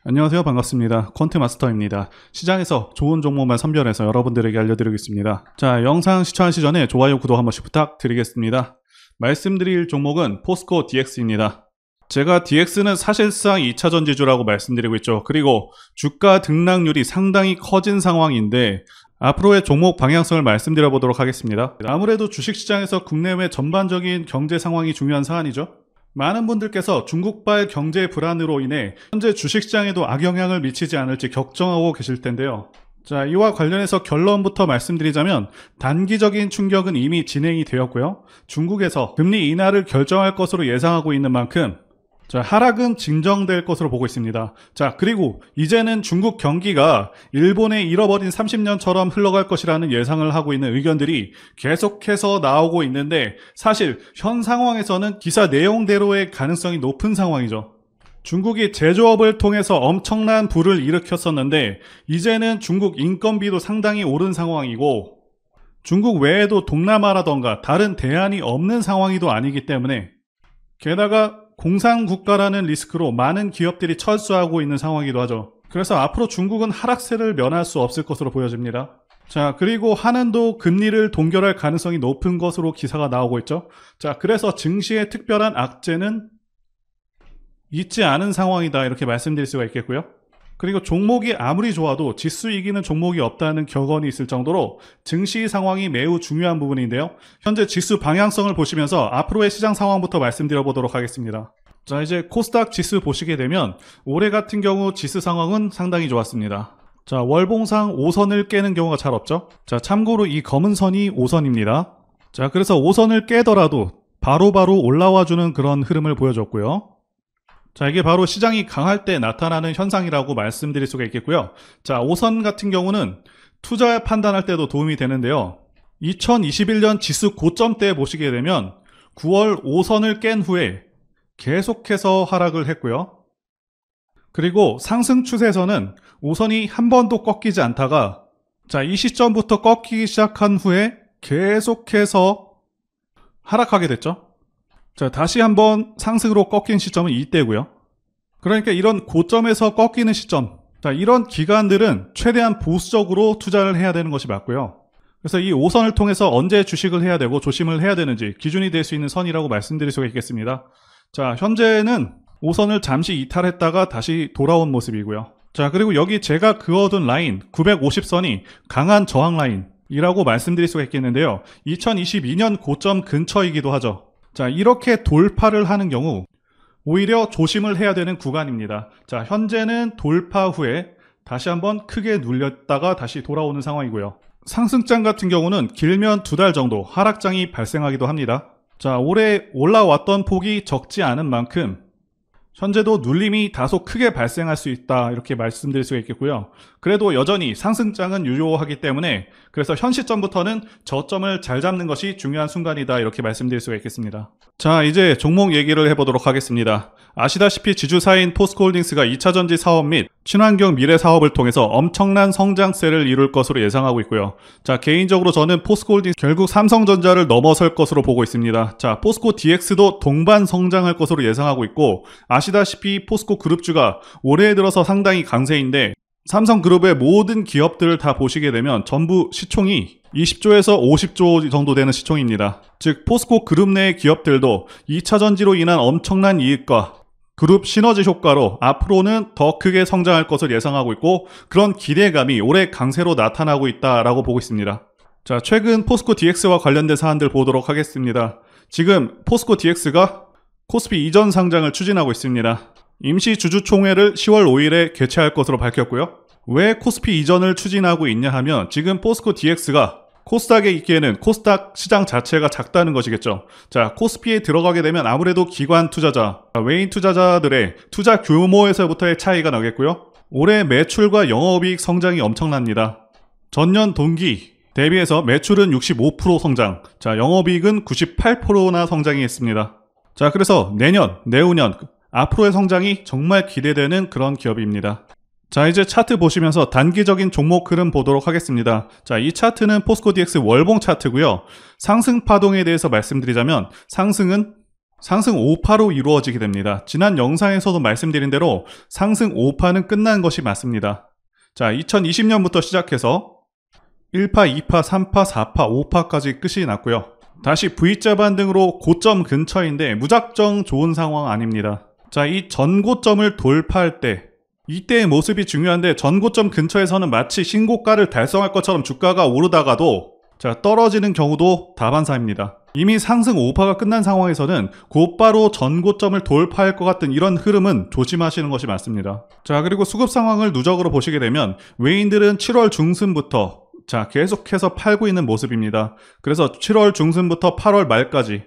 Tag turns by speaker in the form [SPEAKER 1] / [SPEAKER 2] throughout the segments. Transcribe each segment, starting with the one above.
[SPEAKER 1] 안녕하세요. 반갑습니다. 퀀트마스터입니다. 시장에서 좋은 종목만 선별해서 여러분들에게 알려드리겠습니다. 자, 영상 시청하시 전에 좋아요, 구독 한 번씩 부탁드리겠습니다. 말씀드릴 종목은 포스코 DX입니다. 제가 DX는 사실상 2차전 지주라고 말씀드리고 있죠. 그리고 주가 등락률이 상당히 커진 상황인데 앞으로의 종목 방향성을 말씀드려 보도록 하겠습니다. 아무래도 주식시장에서 국내외 전반적인 경제 상황이 중요한 사안이죠. 많은 분들께서 중국발 경제 불안으로 인해 현재 주식시장에도 악영향을 미치지 않을지 걱정하고 계실 텐데요. 자, 이와 관련해서 결론부터 말씀드리자면 단기적인 충격은 이미 진행이 되었고요. 중국에서 금리 인하를 결정할 것으로 예상하고 있는 만큼 자, 하락은 진정될 것으로 보고 있습니다. 자, 그리고 이제는 중국 경기가 일본의 잃어버린 30년처럼 흘러갈 것이라는 예상을 하고 있는 의견들이 계속해서 나오고 있는데 사실 현 상황에서는 기사 내용대로의 가능성이 높은 상황이죠. 중국이 제조업을 통해서 엄청난 부를 일으켰었는데 이제는 중국 인건비도 상당히 오른 상황이고 중국 외에도 동남아라던가 다른 대안이 없는 상황이도 아니기 때문에 게다가 공산국가라는 리스크로 많은 기업들이 철수하고 있는 상황이기도 하죠. 그래서 앞으로 중국은 하락세를 면할 수 없을 것으로 보여집니다. 자, 그리고 한은도 금리를 동결할 가능성이 높은 것으로 기사가 나오고 있죠. 자, 그래서 증시의 특별한 악재는 있지 않은 상황이다 이렇게 말씀드릴 수가 있겠고요. 그리고 종목이 아무리 좋아도 지수 이기는 종목이 없다는 격언이 있을 정도로 증시 상황이 매우 중요한 부분인데요. 현재 지수 방향성을 보시면서 앞으로의 시장 상황부터 말씀드려 보도록 하겠습니다. 자, 이제 코스닥 지수 보시게 되면 올해 같은 경우 지수 상황은 상당히 좋았습니다. 자, 월봉상 5선을 깨는 경우가 잘 없죠. 자, 참고로 이 검은 선이 5선입니다. 자, 그래서 5선을 깨더라도 바로바로 올라와주는 그런 흐름을 보여줬고요. 자, 이게 바로 시장이 강할 때 나타나는 현상이라고 말씀드릴 수가 있겠고요. 자, 5선 같은 경우는 투자 판단할 때도 도움이 되는데요. 2021년 지수 고점 때 보시게 되면 9월 5선을 깬 후에 계속해서 하락을 했고요. 그리고 상승 추세에서는 5선이 한 번도 꺾이지 않다가 자, 이 시점부터 꺾이기 시작한 후에 계속해서 하락하게 됐죠. 자, 다시 한번 상승으로 꺾인 시점은 이때고요. 그러니까 이런 고점에서 꺾이는 시점, 자, 이런 기간들은 최대한 보수적으로 투자를 해야 되는 것이 맞고요. 그래서 이 5선을 통해서 언제 주식을 해야 되고 조심을 해야 되는지 기준이 될 수 있는 선이라고 말씀드릴 수가 있겠습니다. 자, 현재는 5선을 잠시 이탈했다가 다시 돌아온 모습이고요. 자, 그리고 여기 제가 그어둔 라인 950선이 강한 저항 라인이라고 말씀드릴 수가 있겠는데요. 2022년 고점 근처이기도 하죠. 자, 이렇게 돌파를 하는 경우 오히려 조심을 해야 되는 구간입니다. 자, 현재는 돌파 후에 다시 한번 크게 눌렸다가 다시 돌아오는 상황이고요. 상승장 같은 경우는 길면 2달 정도 하락장이 발생하기도 합니다. 자, 올해 올라왔던 폭이 적지 않은 만큼 현재도 눌림이 다소 크게 발생할 수 있다 이렇게 말씀드릴 수가 있겠고요. 그래도 여전히 상승장은 유효하기 때문에 그래서 현 시점부터는 저점을 잘 잡는 것이 중요한 순간이다 이렇게 말씀드릴 수가 있겠습니다. 자, 이제 종목 얘기를 해보도록 하겠습니다. 아시다시피 지주사인 포스코홀딩스가 2차전지 사업 및 친환경 미래 사업을 통해서 엄청난 성장세를 이룰 것으로 예상하고 있고요. 자, 개인적으로 저는 포스코홀딩스 결국 삼성전자를 넘어설 것으로 보고 있습니다. 자, 포스코 DX도 동반 성장할 것으로 예상하고 있고 아시다시피 포스코 그룹주가 올해 들어서 상당히 강세인데 삼성그룹의 모든 기업들을 다 보시게 되면 전부 시총이 20조에서 50조 정도 되는 시총입니다. 즉 포스코 그룹 내의 기업들도 2차전지로 인한 엄청난 이익과 그룹 시너지 효과로 앞으로는 더 크게 성장할 것을 예상하고 있고 그런 기대감이 올해 강세로 나타나고 있다라고 보고 있습니다. 자, 최근 포스코 DX와 관련된 사안들 보도록 하겠습니다. 지금 포스코 DX가 코스피 이전 상장을 추진하고 있습니다. 임시 주주총회를 10월 5일에 개최할 것으로 밝혔고요. 왜 코스피 이전을 추진하고 있냐 하면 지금 포스코 DX가 코스닥에 있기에는 코스닥 시장 자체가 작다는 것이겠죠. 자, 코스피에 들어가게 되면 아무래도 기관 투자자, 외인 투자자들의 투자 규모에서부터의 차이가 나겠고요. 올해 매출과 영업이익 성장이 엄청납니다. 전년 동기 대비해서 매출은 65% 성장, 자, 영업이익은 98%나 성장이 했습니다. 자, 그래서 내년, 내후년 앞으로의 성장이 정말 기대되는 그런 기업입니다. 자, 이제 차트 보시면서 단기적인 종목 흐름 보도록 하겠습니다. 자, 이 차트는 포스코 DX 월봉 차트고요. 상승 파동에 대해서 말씀드리자면 상승은 상승 5파로 이루어지게 됩니다. 지난 영상에서도 말씀드린 대로 상승 5파는 끝난 것이 맞습니다. 자, 2020년부터 시작해서 1파, 2파, 3파, 4파, 5파까지 끝이 났고요. 다시 V자 반등으로 고점 근처인데 무작정 좋은 상황 아닙니다. 자, 이 전고점을 돌파할 때 이때의 모습이 중요한데 전고점 근처에서는 마치 신고가를 달성할 것처럼 주가가 오르다가도 자, 떨어지는 경우도 다반사입니다. 이미 상승 5파가 끝난 상황에서는 곧바로 전고점을 돌파할 것 같은 이런 흐름은 조심하시는 것이 맞습니다. 자, 그리고 수급 상황을 누적으로 보시게 되면 외인들은 7월 중순부터 자, 계속해서 팔고 있는 모습입니다. 그래서 7월 중순부터 8월 말까지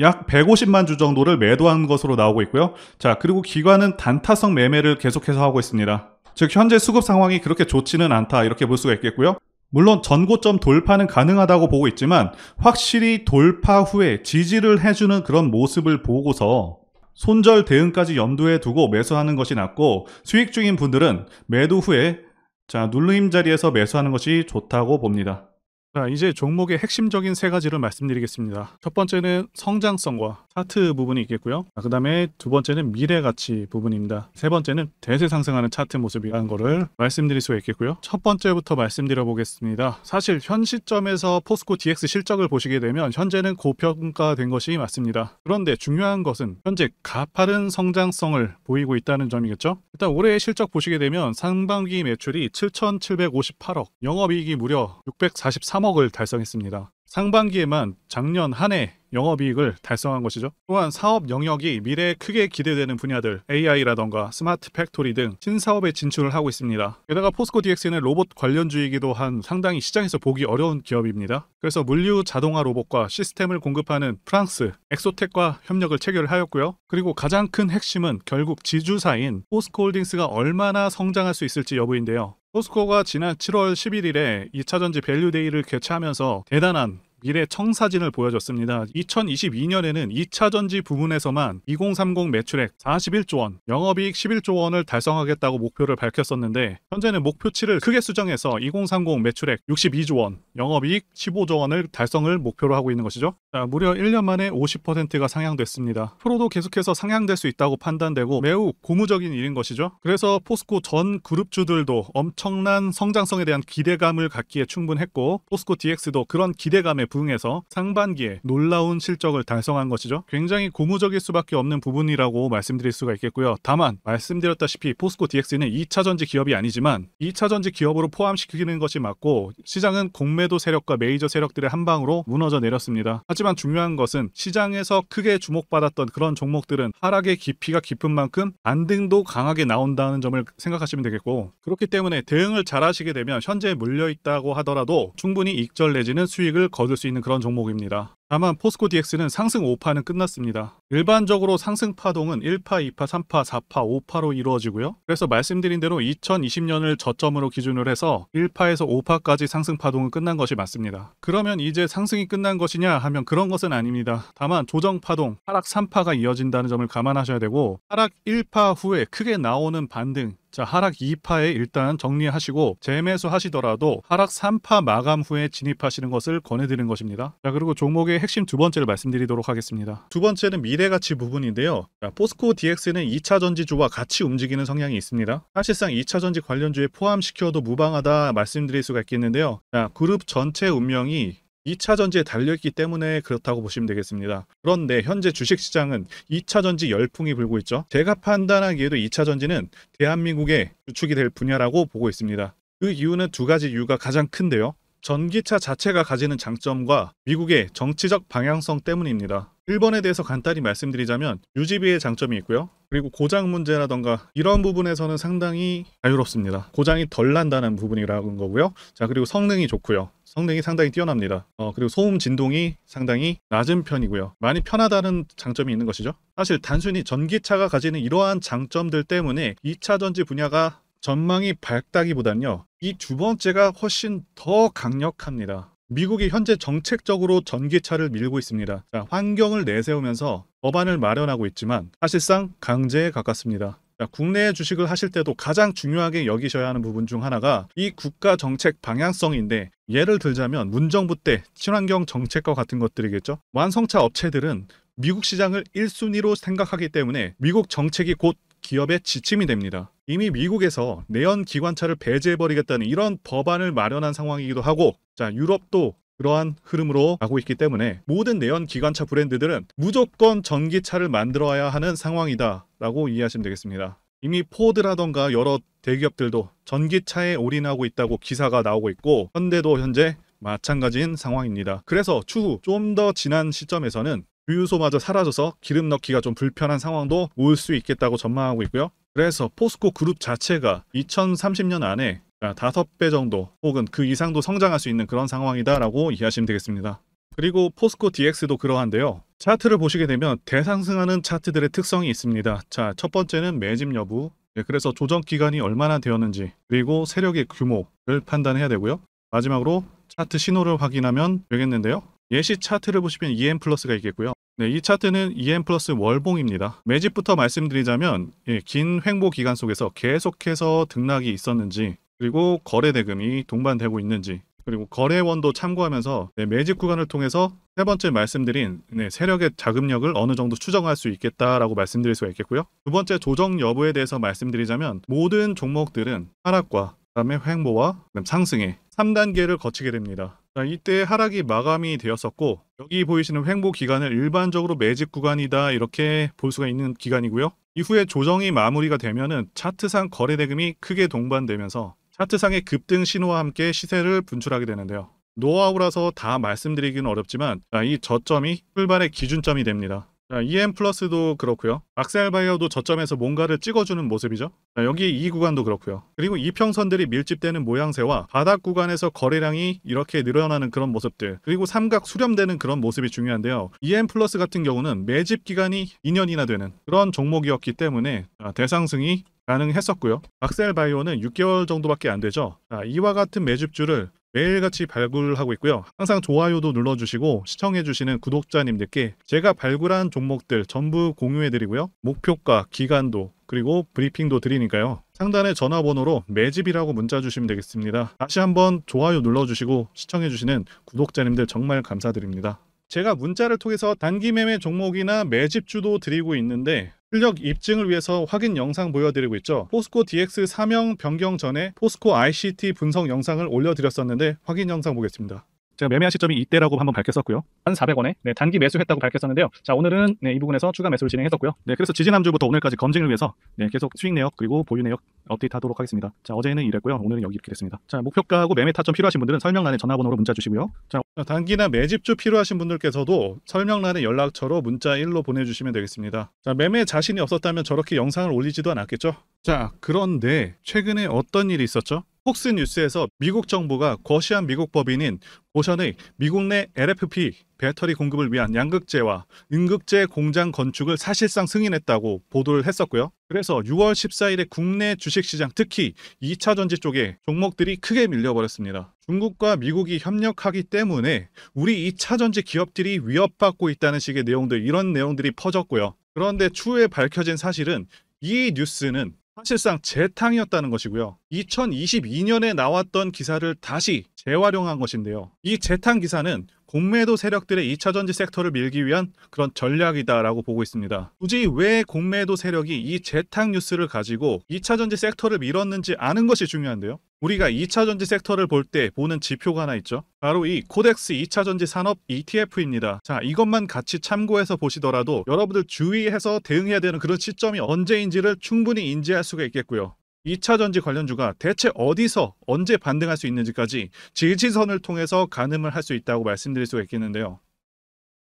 [SPEAKER 1] 약 150만 주 정도를 매도한 것으로 나오고 있고요. 자, 그리고 기관은 단타성 매매를 계속해서 하고 있습니다. 즉 현재 수급 상황이 그렇게 좋지는 않다 이렇게 볼 수가 있겠고요. 물론 전고점 돌파는 가능하다고 보고 있지만 확실히 돌파 후에 지지를 해주는 그런 모습을 보고서 손절 대응까지 염두에 두고 매수하는 것이 낫고 수익 중인 분들은 매도 후에 자, 누르임 자리에서 매수하는 것이 좋다고 봅니다. 자, 이제 종목의 핵심적인 세 가지를 말씀드리겠습니다. 첫 번째는 성장성과 차트 부분이 있겠고요. 그 다음에 두 번째는 미래가치 부분입니다. 세 번째는 대세 상승하는 차트 모습이라는 거를 말씀드릴 수가 있겠고요. 첫 번째부터 말씀드려 보겠습니다. 사실 현 시점에서 포스코 DX 실적을 보시게 되면 현재는 고평가된 것이 맞습니다. 그런데 중요한 것은 현재 가파른 성장성을 보이고 있다는 점이겠죠. 일단 올해의 실적 보시게 되면 상반기 매출이 7,758억, 영업이익이 무려 643억을 달성했습니다. 상반기에만 작년 한 해 영업이익을 달성한 것이죠. 또한 사업 영역이 미래에 크게 기대되는 분야들 AI라던가 스마트 팩토리 등 신사업에 진출을 하고 있습니다. 게다가 포스코 DX는 로봇 관련주이기도 한 상당히 시장에서 보기 어려운 기업입니다. 그래서 물류 자동화 로봇과 시스템을 공급하는 프랑스 엑소텍과 협력을 체결하였고요. 그리고 가장 큰 핵심은 결국 지주사인 포스코홀딩스가 얼마나 성장할 수 있을지 여부인데요. 포스코가 지난 7월 11일에 2차전지 밸류데이를 개최하면서 대단한 미래 청사진을 보여줬습니다. 2022년에는 2차전지 부문에서만 2030 매출액 41조 원, 영업이익 11조 원을 달성하겠다고 목표를 밝혔었는데 현재는 목표치를 크게 수정해서 2030 매출액 62조 원, 영업이익 15조 원을 달성을 목표로 하고 있는 것이죠. 자, 무려 1년 만에 50%가 상향됐습니다. 프로도 계속해서 상향될 수 있다고 판단되고 매우 고무적인 일인 것이죠. 그래서 포스코 전 그룹주들도 엄청난 성장성에 대한 기대감을 갖기에 충분했고 포스코 DX도 그런 기대감에 부응해서 상반기에 놀라운 실적을 달성한 것이죠. 굉장히 고무적일 수밖에 없는 부분이라고 말씀드릴 수가 있겠고요. 다만 말씀드렸다시피 포스코 DX는 2차전지 기업이 아니지만 2차전지 기업으로 포함시키는 것이 맞고 시장은 공매도 세력과 메이저 세력들의 한방으로 무너져 내렸습니다. 하지만 중요한 것은 시장에서 크게 주목받았던 그런 종목들은 하락의 깊이가 깊은 만큼 반등도 강하게 나온다는 점을 생각하시면 되겠고 그렇기 때문에 대응을 잘 하시게 되면 현재 물려있다고 하더라도 충분히 익절 내지는 수익을 거둘 수 있는 그런 종목입니다. 다만 포스코 DX는 상승 5파는 끝났습니다. 일반적으로 상승 파동은 1파, 2파, 3파, 4파, 5파로 이루어지고요. 그래서 말씀드린 대로 2020년을 저점으로 기준으로 해서 1파에서 5파까지 상승 파동은 끝난 것이 맞습니다. 그러면 이제 상승이 끝난 것이냐 하면 그런 것은 아닙니다. 다만 조정 파동, 하락 3파가 이어진다는 점을 감안하셔야 되고 하락 1파 후에 크게 나오는 반등 자, 하락 2파에 일단 정리하시고 재매수 하시더라도 하락 3파 마감 후에 진입하시는 것을 권해드리는 것입니다. 자, 그리고 종목의 핵심 두 번째를 말씀드리도록 하겠습니다. 두 번째는 미래가치 부분인데요. 자, 포스코 DX는 2차전지주와 같이 움직이는 성향이 있습니다. 사실상 2차전지 관련주에 포함시켜도 무방하다 말씀드릴 수가 있겠는데요. 자, 그룹 전체 운명이 2차전지에 달려있기 때문에 그렇다고 보시면 되겠습니다. 그런데 현재 주식시장은 2차전지 열풍이 불고 있죠. 제가 판단하기에도 2차전지는 대한민국의 주축이 될 분야라고 보고 있습니다. 그 이유는 두 가지 이유가 가장 큰데요. 전기차 자체가 가지는 장점과 미국의 정치적 방향성 때문입니다. 1번에 대해서 간단히 말씀드리자면 유지비의 장점이 있고요. 그리고 고장 문제라던가 이런 부분에서는 상당히 자유롭습니다. 고장이 덜 난다는 부분이라는 거고요. 자, 그리고 성능이 좋고요. 성능이 상당히 뛰어납니다. 그리고 소음 진동이 상당히 낮은 편이고요. 많이 편하다는 장점이 있는 것이죠. 사실 단순히 전기차가 가지는 이러한 장점들 때문에 2차전지 분야가 전망이 밝다기보다는요. 이 두 번째가 훨씬 더 강력합니다. 미국이 현재 정책적으로 전기차를 밀고 있습니다. 자, 환경을 내세우면서 법안을 마련하고 있지만 사실상 강제에 가깝습니다. 자, 국내 주식을 하실 때도 가장 중요하게 여기셔야 하는 부분 중 하나가 이 국가 정책 방향성인데 예를 들자면 문정부 때 친환경 정책과 같은 것들이겠죠. 완성차 업체들은 미국 시장을 1순위로 생각하기 때문에 미국 정책이 곧 기업의 지침이 됩니다. 이미 미국에서 내연 기관차를 배제해버리겠다는 이런 법안을 마련한 상황이기도 하고, 자, 유럽도 그러한 흐름으로 가고 있기 때문에 모든 내연 기관차 브랜드들은 무조건 전기차를 만들어야 하는 상황이다 라고 이해하시면 되겠습니다. 이미 포드라던가 여러 대기업들도 전기차에 올인하고 있다고 기사가 나오고 있고, 현대도 현재 마찬가지인 상황입니다. 그래서 추후 좀 더 지난 시점에서는 주유소마저 사라져서 기름 넣기가 좀 불편한 상황도 올 수 있겠다고 전망하고 있고요. 그래서 포스코 그룹 자체가 2030년 안에 5배 정도 혹은 그 이상도 성장할 수 있는 그런 상황이다라고 이해하시면 되겠습니다. 그리고 포스코 DX도 그러한데요. 차트를 보시게 되면 대상승하는 차트들의 특성이 있습니다. 자, 첫 번째는 매집 여부, 그래서 조정 기간이 얼마나 되었는지, 그리고 세력의 규모를 판단해야 되고요. 마지막으로 차트 신호를 확인하면 되겠는데요. 예시 차트를 보시면 EM 플러스가 있겠고요. 네, 이 차트는 EM 플러스 월봉입니다. 매집부터 말씀드리자면 긴 횡보 기간 속에서 계속해서 등락이 있었는지, 그리고 거래 대금이 동반되고 있는지, 그리고 거래원도 참고하면서 매집 구간을 통해서 세 번째 말씀드린 세력의 자금력을 어느 정도 추정할 수 있겠다라고 말씀드릴 수가 있겠고요. 두 번째 조정 여부에 대해서 말씀드리자면 모든 종목들은 하락과 그다음에 횡보와 그다음 상승의 3단계를 거치게 됩니다. 자, 이때 하락이 마감이 되었었고, 여기 보이시는 횡보 기간을 일반적으로 매집 구간이다 이렇게 볼 수가 있는 기간이고요. 이후에 조정이 마무리가 되면은 차트상 거래 대금이 크게 동반되면서 차트상의 급등 신호와 함께 시세를 분출하게 되는데요. 노하우라서 다 말씀드리기는 어렵지만 이 저점이 출발의 기준점이 됩니다. 자, EM 플러스도 그렇고요. 악셀바이어도 저점에서 뭔가를 찍어주는 모습이죠. 자, 여기 이 구간도 그렇고요. 그리고 이평선들이 밀집되는 모양새와 바닥 구간에서 거래량이 이렇게 늘어나는 그런 모습들, 그리고 삼각 수렴되는 그런 모습이 중요한데요. EM 플러스 같은 경우는 매집 기간이 2년이나 되는 그런 종목이었기 때문에 대상승이 가능했었고요. 악셀바이오는 6개월 정도밖에 안 되죠. 자, 이와 같은 매집주를 매일같이 발굴하고 있고요. 항상 좋아요도 눌러주시고 시청해주시는 구독자님들께 제가 발굴한 종목들 전부 공유해드리고요. 목표가, 기간도, 그리고 브리핑도 드리니까요. 상단의 전화번호로 매집이라고 문자 주시면 되겠습니다. 다시 한번 좋아요 눌러주시고 시청해주시는 구독자님들 정말 감사드립니다. 제가 문자를 통해서 단기 매매 종목이나 매집주도 드리고 있는데 실력 입증을 위해서 확인 영상 보여드리고 있죠. 포스코 DX 사명 변경 전에 포스코 ICT 분석 영상을 올려드렸었는데 확인 영상 보겠습니다. 제가 매매한 시점이 이때라고 한번 밝혔었고요. 1,400원에 단기 매수했다고 밝혔었는데요. 자, 오늘은 이 부분에서 추가 매수를 진행했었고요. 그래서 지지난주부터 오늘까지 검증을 위해서 계속 수익 내역 그리고 보유 내역 업데이트하도록 하겠습니다. 자, 어제는 이랬고요. 오늘은 여기 이렇게 됐습니다. 자, 목표가하고 매매 타점 필요하신 분들은 설명란에 전화번호로 문자 주시고요. 자, 단기나 매집주 필요하신 분들께서도 설명란에 연락처로 문자 1로 보내주시면 되겠습니다. 자, 매매 자신이 없었다면 저렇게 영상을 올리지도 않았겠죠. 자, 그런데 최근에 어떤 일이 있었죠? 폭스뉴스에서 미국 정부가 거시한 미국 법인인 고션의 미국 내 LFP 배터리 공급을 위한 양극재와 음극재 공장 건축을 사실상 승인했다고 보도를 했었고요. 그래서 6월 14일에 국내 주식시장 특히 2차전지 쪽에 종목들이 크게 밀려버렸습니다. 중국과 미국이 협력하기 때문에 우리 2차전지 기업들이 위협받고 있다는 식의 내용들, 이런 내용들이 퍼졌고요. 그런데 추후에 밝혀진 사실은 이 뉴스는 사실상 재탕이었다는 것이고요. 2022년에 나왔던 기사를 다시 재활용한 것인데요. 이 재탕 기사는 공매도 세력들의 2차전지 섹터를 밀기 위한 그런 전략이다라고 보고 있습니다. 굳이 왜 공매도 세력이 이 재탕 뉴스를 가지고 2차전지 섹터를 밀었는지 아는 것이 중요한데요. 우리가 2차전지 섹터를 볼 때 보는 지표가 하나 있죠. 바로 이 코덱스 2차전지 산업 ETF입니다. 자, 이것만 같이 참고해서 보시더라도 여러분들 주의해서 대응해야 되는 그런 시점이 언제인지를 충분히 인지할 수가 있겠고요. 2차전지 관련주가 대체 어디서 언제 반등할 수 있는지까지 지지선을 통해서 가늠을 할 수 있다고 말씀드릴 수가 있겠는데요.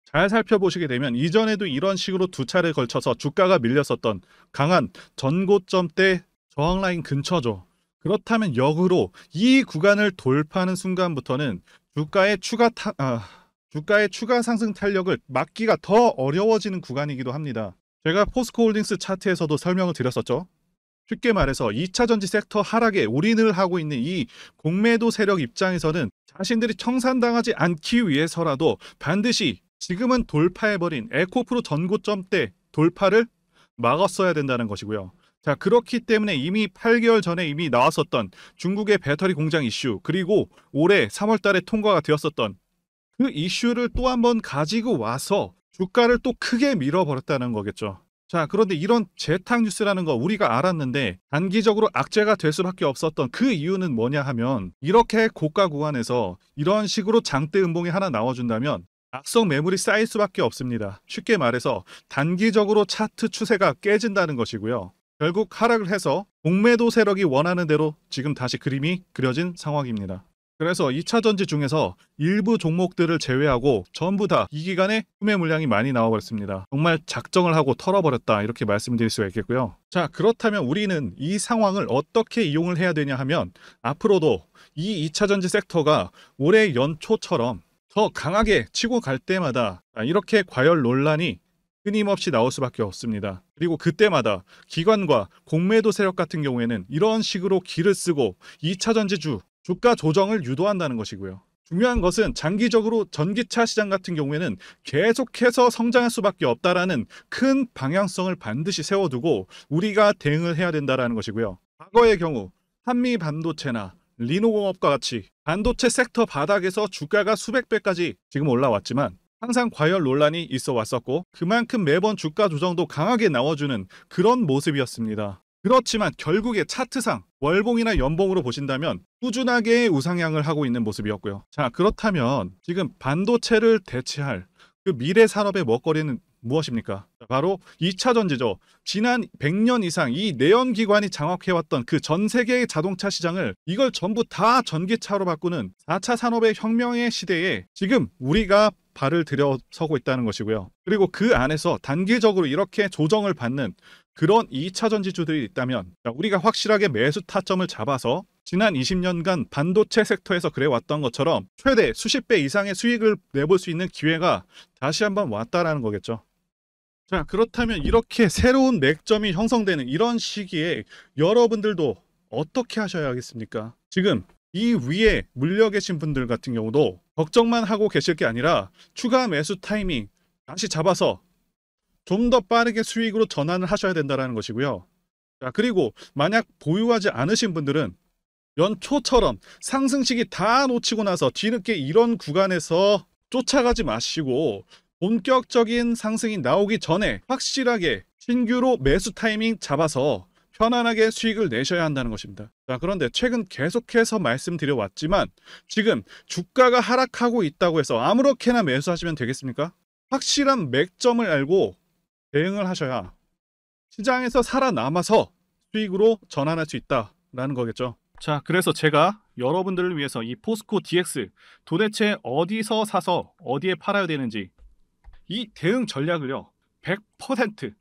[SPEAKER 1] 잘 살펴보시게 되면 이전에도 이런 식으로 두 차례에 걸쳐서 주가가 밀렸었던 강한 전고점대 저항라인 근처죠. 그렇다면 역으로 이 구간을 돌파하는 순간부터는 주가의 추가 상승 탄력을 막기가 더 어려워지는 구간이기도 합니다. 제가 포스코홀딩스 차트에서도 설명을 드렸었죠. 쉽게 말해서 2차전지 섹터 하락에 올인을 하고 있는 이 공매도 세력 입장에서는 자신들이 청산당하지 않기 위해서라도 반드시 지금은 돌파해버린 에코프로 전고점대 돌파를 막았어야 된다는 것이고요. 자, 그렇기 때문에 이미 8개월 전에 이미 나왔었던 중국의 배터리 공장 이슈, 그리고 올해 3월 달에 통과가 되었었던 그 이슈를 또 한 번 가지고 와서 주가를 또 크게 밀어버렸다는 거겠죠. 자, 그런데 이런 재탕 뉴스라는 거 우리가 알았는데 단기적으로 악재가 될 수밖에 없었던 그 이유는 뭐냐 하면, 이렇게 고가 구간에서 이런 식으로 장대 음봉이 하나 나와준다면 악성 매물이 쌓일 수밖에 없습니다. 쉽게 말해서 단기적으로 차트 추세가 깨진다는 것이고요. 결국 하락을 해서 공매도 세력이 원하는 대로 지금 다시 그림이 그려진 상황입니다. 그래서 2차 전지 중에서 일부 종목들을 제외하고 전부 다 이 기간에 구매 물량이 많이 나와버렸습니다. 정말 작정을 하고 털어버렸다, 이렇게 말씀드릴 수가 있겠고요. 자, 그렇다면 우리는 이 상황을 어떻게 이용을 해야 되냐 하면, 앞으로도 이 2차 전지 섹터가 올해 연초처럼 더 강하게 치고 갈 때마다 이렇게 과열 논란이 끊임없이 나올 수밖에 없습니다. 그리고 그때마다 기관과 공매도 세력 같은 경우에는 이런 식으로 기를 쓰고 2차 전지주 주가 조정을 유도한다는 것이고요. 중요한 것은 장기적으로 전기차 시장 같은 경우에는 계속해서 성장할 수밖에 없다라는 큰 방향성을 반드시 세워두고 우리가 대응을 해야 된다는 것이고요. 과거의 경우 한미 반도체나 리노공업과 같이 반도체 섹터 바닥에서 주가가 수백 배까지 지금 올라왔지만 항상 과열 논란이 있어 왔었고, 그만큼 매번 주가 조정도 강하게 나와주는 그런 모습이었습니다. 그렇지만 결국에 차트상 월봉이나 연봉으로 보신다면 꾸준하게 우상향을 하고 있는 모습이었고요. 자, 그렇다면 지금 반도체를 대체할 그 미래 산업의 먹거리는 무엇입니까? 바로 2차 전지죠. 지난 100년 이상 이 내연기관이 장악해왔던 그 전 세계의 자동차 시장을, 이걸 전부 다 전기차로 바꾸는 4차 산업의 혁명의 시대에 지금 우리가 발을 들여서고 있다는 것이고요. 그리고 그 안에서 단기적으로 이렇게 조정을 받는 그런 2차 전지주들이 있다면 우리가 확실하게 매수 타점을 잡아서 지난 20년간 반도체 섹터에서 그래왔던 것처럼 최대 수십 배 이상의 수익을 내볼 수 있는 기회가 다시 한번 왔다라는 거겠죠. 자, 그렇다면 이렇게 새로운 맥점이 형성되는 이런 시기에 여러분들도 어떻게 하셔야 하겠습니까? 지금 이 위에 물려 계신 분들 같은 경우도 걱정만 하고 계실 게 아니라 추가 매수 타이밍 다시 잡아서 좀 더 빠르게 수익으로 전환을 하셔야 된다는 것이고요. 자, 그리고 만약 보유하지 않으신 분들은 연초처럼 상승시기 다 놓치고 나서 뒤늦게 이런 구간에서 쫓아가지 마시고 본격적인 상승이 나오기 전에 확실하게 신규로 매수 타이밍 잡아서 편안하게 수익을 내셔야 한다는 것입니다. 자, 그런데 최근 계속해서 말씀드려 왔지만 지금 주가가 하락하고 있다고 해서 아무렇게나 매수하시면 되겠습니까? 확실한 맥점을 알고 대응을 하셔야 시장에서 살아남아서 수익으로 전환할 수 있다라는 거겠죠. 자, 그래서 제가 여러분들을 위해서 이 포스코 DX 도대체 어디서 사서 어디에 팔아야 되는지 이 대응 전략을요 100%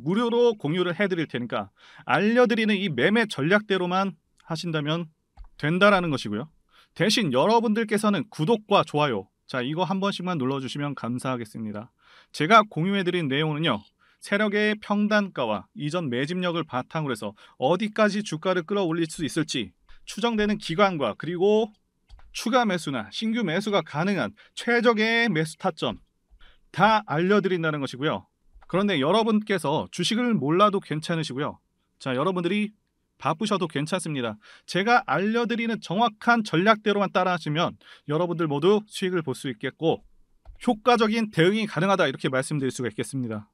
[SPEAKER 1] 무료로 공유를 해드릴 테니까 알려드리는 이 매매 전략대로만 하신다면 된다라는 것이고요. 대신 여러분들께서는 구독과 좋아요, 자, 이거 한 번씩만 눌러주시면 감사하겠습니다. 제가 공유해드린 내용은요, 세력의 평단가와 이전 매집력을 바탕으로 해서 어디까지 주가를 끌어올릴 수 있을지 추정되는 기간과 그리고 추가 매수나 신규 매수가 가능한 최적의 매수 타점 다 알려드린다는 것이고요. 그런데 여러분께서 주식을 몰라도 괜찮으시고요. 자, 여러분들이 바쁘셔도 괜찮습니다. 제가 알려드리는 정확한 전략대로만 따라하시면 여러분들 모두 수익을 볼 수 있겠고 효과적인 대응이 가능하다, 이렇게 말씀드릴 수가 있겠습니다.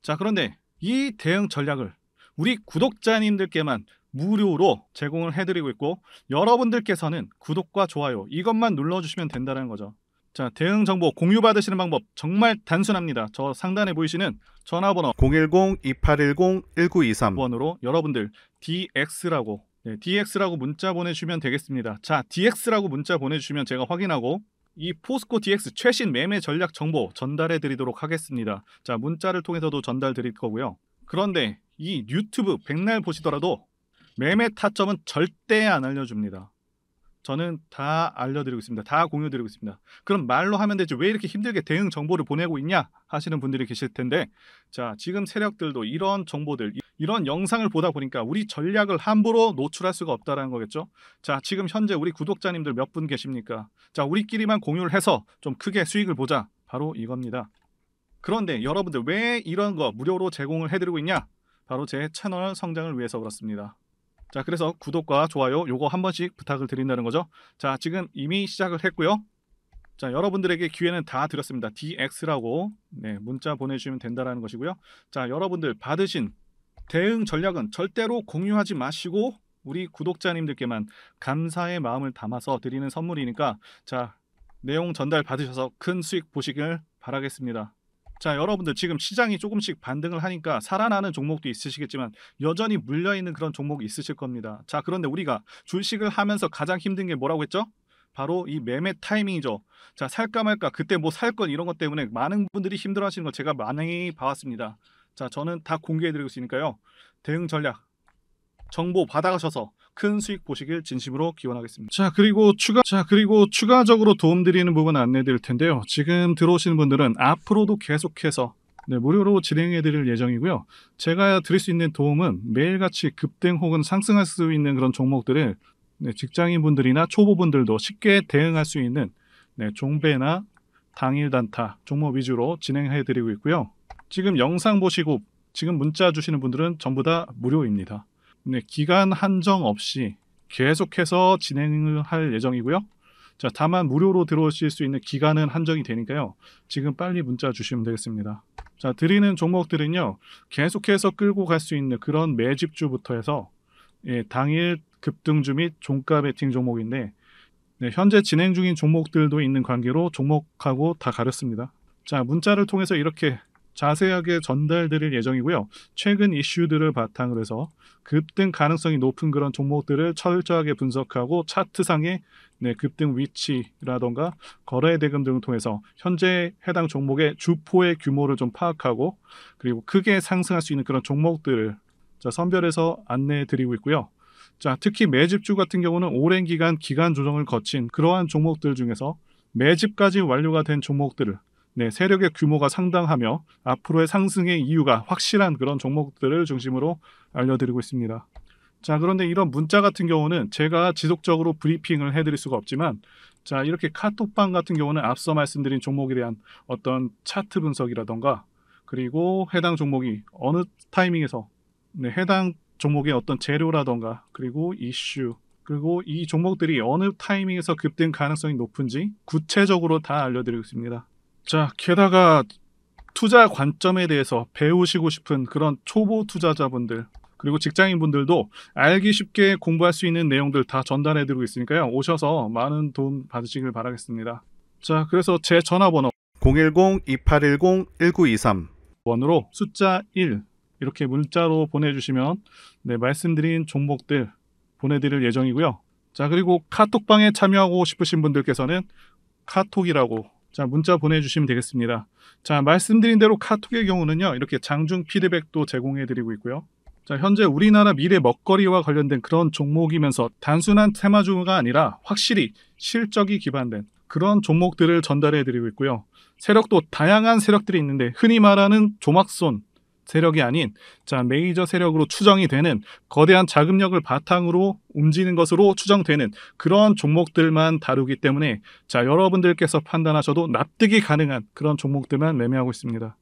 [SPEAKER 1] 자, 그런데 이 대응 전략을 우리 구독자님들께만 무료로 제공을 해드리고 있고 여러분들께서는 구독과 좋아요 이것만 눌러주시면 된다는 거죠. 자, 대응 정보 공유 받으시는 방법 정말 단순합니다. 저 상단에 보이시는 전화번호
[SPEAKER 2] 010-2810-1923번으로
[SPEAKER 1] 여러분들 DX라고 DX라고 문자 보내주시면 되겠습니다. 자, DX라고 문자 보내주시면 제가 확인하고 이 포스코 DX 최신 매매 전략 정보 전달해 드리도록 하겠습니다. 자, 문자를 통해서도 전달 드릴 거고요. 그런데 이 유튜브 백날 보시더라도 매매 타점은 절대 안 알려줍니다. 저는 다 알려드리고 있습니다. 다 공유드리고 있습니다. 그럼 말로 하면 되지 왜 이렇게 힘들게 대응 정보를 보내고 있냐 하시는 분들이 계실 텐데, 자, 지금 세력들도 이런 정보들, 이런 영상을 보다 보니까 우리 전략을 함부로 노출할 수가 없다는 거겠죠. 자, 지금 현재 우리 구독자님들 몇 분 계십니까? 자, 우리끼리만 공유를 해서 좀 크게 수익을 보자, 바로 이겁니다. 그런데 여러분들 왜 이런 거 무료로 제공을 해드리고 있냐? 바로 제 채널 성장을 위해서 그렇습니다. 자, 그래서 구독과 좋아요 요거 한 번씩 부탁을 드린다는 거죠. 자, 지금 이미 시작을 했고요. 자, 여러분들에게 기회는 다 드렸습니다. DX라고 문자 보내주시면 된다라는 것이고요. 자, 여러분들 받으신 대응 전략은 절대로 공유하지 마시고 우리 구독자님들께만 감사의 마음을 담아서 드리는 선물이니까 자, 내용 전달 받으셔서 큰 수익 보시길 바라겠습니다. 자, 여러분들 지금 시장이 조금씩 반등을 하니까 살아나는 종목도 있으시겠지만 여전히 물려있는 그런 종목이 있으실 겁니다. 자, 그런데 우리가 주식을 하면서 가장 힘든 게 뭐라고 했죠? 바로 이 매매 타이밍이죠. 자, 살까 말까 그때 뭐 살 건 이런 것 때문에 많은 분들이 힘들어 하시는 거 제가 많이 봐왔습니다. 자, 저는 다 공개해 드리고 있으니까요. 대응 전략 정보 받아가셔서 큰 수익 보시길 진심으로 기원하겠습니다. 자, 그리고 추가적으로 도움드리는 부분 안내해 드릴 텐데요. 지금 들어오시는 분들은 앞으로도 계속해서 무료로 진행해 드릴 예정이고요. 제가 드릴 수 있는 도움은 매일같이 급등 혹은 상승할 수 있는 그런 종목들을 직장인분들이나 초보분들도 쉽게 대응할 수 있는 종배나 당일 단타 종목 위주로 진행해 드리고 있고요. 지금 영상 보시고 지금 문자 주시는 분들은 전부 다 무료입니다. 기간 한정 없이 계속해서 진행을 할 예정이고요. 자, 다만 무료로 들어오실 수 있는 기간은 한정이 되니까요. 지금 빨리 문자 주시면 되겠습니다. 자, 드리는 종목들은요. 계속해서 끌고 갈 수 있는 그런 매집주부터 해서 당일 급등주 및 종가 베팅 종목인데 현재 진행 중인 종목들도 있는 관계로 종목하고 다 가렸습니다. 자, 문자를 통해서 이렇게 자세하게 전달드릴 예정이고요. 최근 이슈들을 바탕으로 해서 급등 가능성이 높은 그런 종목들을 철저하게 분석하고 차트상의 급등 위치라던가 거래 대금 등을 통해서 현재 해당 종목의 주포의 규모를 좀 파악하고 그리고 크게 상승할 수 있는 그런 종목들을 선별해서 안내해 드리고 있고요. 자, 특히 매집주 같은 경우는 오랜 기간 조정을 거친 그러한 종목들 중에서 매집까지 완료가 된 종목들을 세력의 규모가 상당하며 앞으로의 상승의 이유가 확실한 그런 종목들을 중심으로 알려드리고 있습니다. 자, 그런데 이런 문자 같은 경우는 제가 지속적으로 브리핑을 해드릴 수가 없지만 자, 이렇게 카톡방 같은 경우는 앞서 말씀드린 종목에 대한 어떤 차트 분석이라던가 그리고 해당 종목이 어느 타이밍에서 해당 종목의 어떤 재료라던가 그리고 이슈 그리고 이 종목들이 어느 타이밍에서 급등 가능성이 높은지 구체적으로 다 알려드리고 있습니다. 자, 게다가 투자 관점에 대해서 배우시고 싶은 그런 초보 투자자분들 그리고 직장인분들도 알기 쉽게 공부할 수 있는 내용들 다 전달해드리고 있으니까요. 오셔서 많은 도움 받으시길 바라겠습니다. 자, 그래서 제 전화번호
[SPEAKER 2] 010-2810-1923
[SPEAKER 1] 번호로 숫자 1 이렇게 문자로 보내주시면 말씀드린 종목들 보내드릴 예정이고요. 자, 그리고 카톡방에 참여하고 싶으신 분들께서는 카톡이라고 문자 보내주시면 되겠습니다. 자, 말씀드린 대로 카톡의 경우는요. 이렇게 장중 피드백도 제공해드리고 있고요. 자, 현재 우리나라 미래 먹거리와 관련된 그런 종목이면서 단순한 테마주가 아니라 확실히 실적이 기반된 그런 종목들을 전달해드리고 있고요. 세력도 다양한 세력들이 있는데 흔히 말하는 조막손 세력이 아닌 메이저 세력으로 추정이 되는 거대한 자금력을 바탕으로 움직이는 것으로 추정되는 그런 종목들만 다루기 때문에 여러분들께서 판단하셔도 납득이 가능한 그런 종목들만 매매하고 있습니다.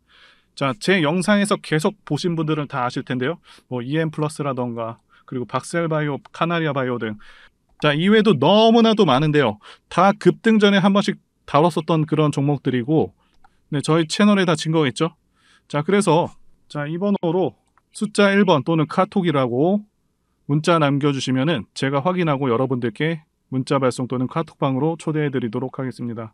[SPEAKER 1] 자, 제 영상에서 계속 보신 분들은 다 아실 텐데요. 뭐 EM플러스라던가 그리고 박셀바이오, 카나리아바이오 등 이외에도 너무나도 많은데요. 다 급등 전에 한 번씩 다뤘었던 그런 종목들이고 저희 채널에 다 증거가 있죠. 자, 그래서 이 번호로 숫자 1번 또는 카톡이라고 문자 남겨주시면은 제가 확인하고 여러분들께 문자 발송 또는 카톡방으로 초대해 드리도록 하겠습니다.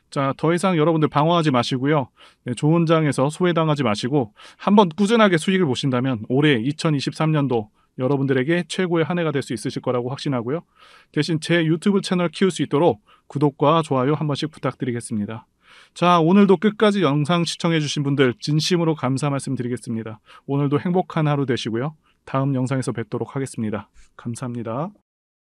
[SPEAKER 1] 자, 더 이상 여러분들 방황하지 마시고요. 좋은 장에서 소외당하지 마시고 한번 꾸준하게 수익을 보신다면 올해 2023년도 여러분들에게 최고의 한 해가 될 수 있으실 거라고 확신하고요. 대신 제 유튜브 채널 키울 수 있도록 구독과 좋아요 한 번씩 부탁드리겠습니다. 자, 오늘도 끝까지 영상 시청해주신 분들 진심으로 감사 말씀드리겠습니다. 오늘도 행복한 하루 되시고요. 다음 영상에서 뵙도록 하겠습니다. 감사합니다.